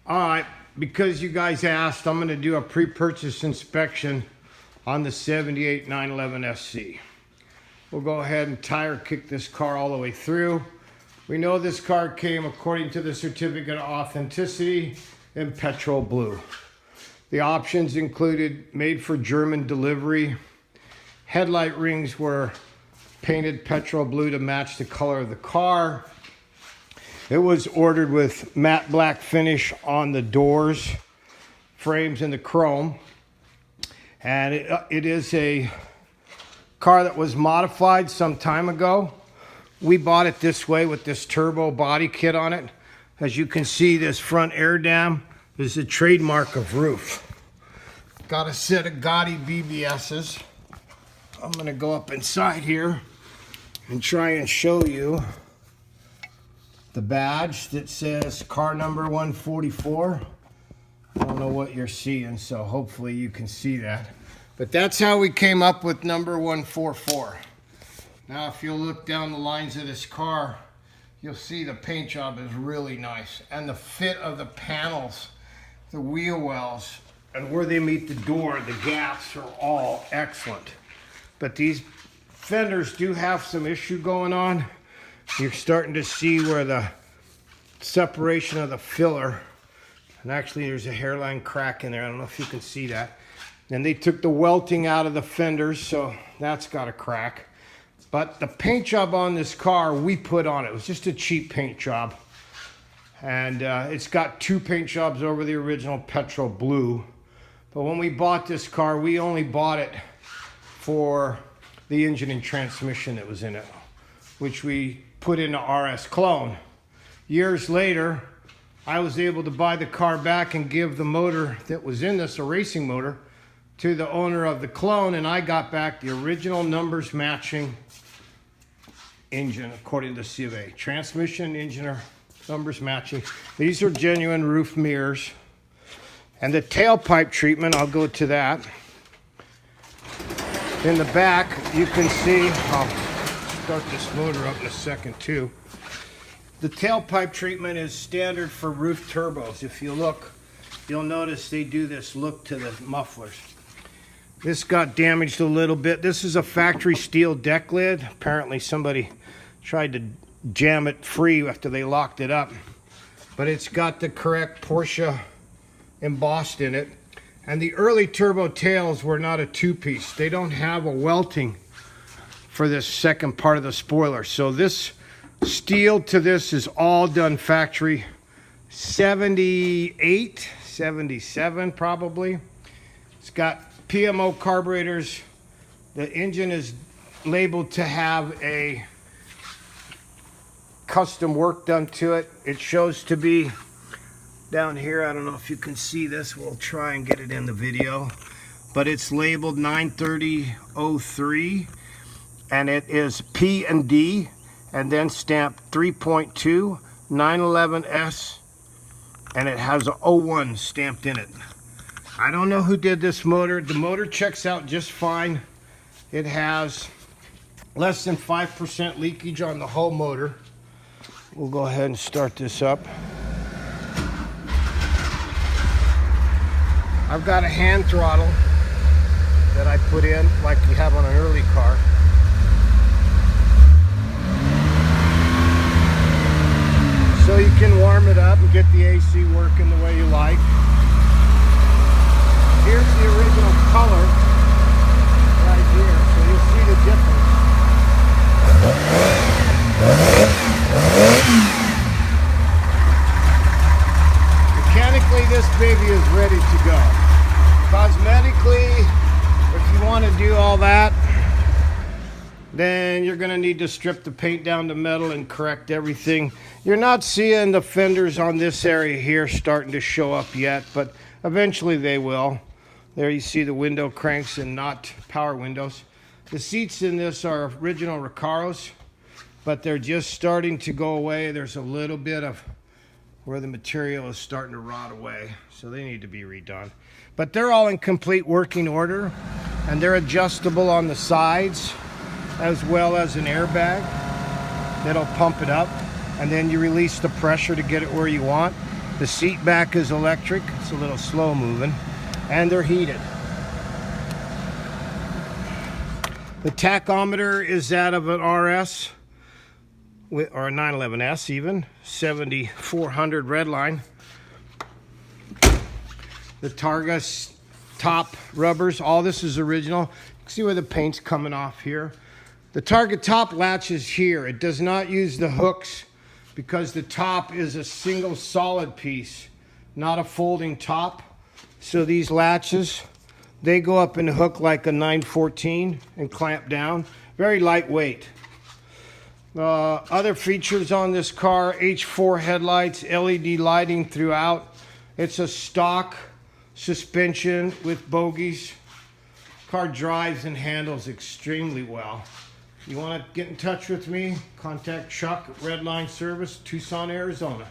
All right, because you guys asked, I'm going to do a pre-purchase inspection on the 78 911 SC. We'll go ahead and tire kick this car all the way through. We know this car came, according to the certificate of authenticity, in petrol blue. The options included made for German delivery. Headlight rings were painted petrol blue to match the color of the car. It was ordered with matte black finish on the doors, frames, and the chrome. And it is a car that was modified some time ago. We bought it this way with this turbo body kit on it. As you can see, this front air dam is a trademark of Roof. Got a set of gaudy BBSs. I'm gonna go up inside here and try and show you the badge that says car number 144. I don't know what you're seeing, so hopefully you can see that. But that's how we came up with number 144. Now, if you'll look down the lines of this car, you'll see the paint job is really nice. And the fit of the panels, the wheel wells, and where they meet the door, the gaps are all excellent. But these fenders do have some issue going on. You're starting to see where the separation of the filler, and actually there's a hairline crack in there. I don't know if you can see that. And they took the welting out of the fenders, so that's got a crack. But the paint job on this car we put on it. It was just a cheap paint job. And it's got two paint jobs over the original petrol blue. But when we bought this car, we only bought it for the engine and transmission that was in it, which we put in a RS clone. Years later, I was able to buy the car back and give the motor that was in this, a racing motor, to the owner of the clone, and I got back the original numbers matching engine according to C of A. Transmission, engine are numbers matching. These are genuine Roof mirrors. And the tailpipe treatment, I'll go to that. In the back, you can see, I'll start this motor up in a second too. The tailpipe treatment is standard for Roof turbos. If you look, you'll notice they do this look to the mufflers. This got damaged a little bit. This is a factory steel deck lid. Apparently somebody tried to jam it free after they locked it up. But it's got the correct Porsche embossed in it. And the early turbo tails were not a two-piece. They don't have a welting for this second part of the spoiler. So this steel to this is all done factory. 78, 77 probably. It's got PMO carburetors. The engine is labeled to have a custom work done to it. It shows to be down here. I don't know if you can see this. We'll try and get it in the video. But it's labeled 93003 and it is P and D and then stamped 3.2 911S and it has a 01 stamped in it. I don't know who did this motor. The motor checks out just fine. It has less than 5% leakage on the whole motor. We'll go ahead and start this up. I've got a hand throttle that I put in like you have on an early car. So you can warm it up and get the AC working the way you like. Here's the original color right here, so you'll see the difference. Mechanically, this baby is ready to go. Cosmetically, if you want to do all that, then you're going to need to strip the paint down to metal and correct everything. You're not seeing the fenders on this area here starting to show up yet, but eventually they will. There you see the window cranks and not power windows. The seats in this are original Recaros, but they're just starting to go away. There's a little bit of where the material is starting to rot away, so they need to be redone. But they're all in complete working order, and they're adjustable on the sides, as well as an airbag that'll pump it up, and then you release the pressure to get it where you want. The seat back is electric. It's a little slow moving. And they're heated. The tachometer is that of an RS, or a 911S even, 7400 redline. The Targa top rubbers, all this is original. You can see where the paint's coming off here. The Targa top latch is here. It does not use the hooks because the top is a single solid piece, not a folding top. So these latches, they go up and hook like a 914 and clamp down. Very lightweight. Other features on this car, H4 headlights, LED lighting throughout. It's a stock suspension with bogies. Car drives and handles extremely well. If you want to get in touch with me, contact Chuck at Redline Service, Tucson, Arizona.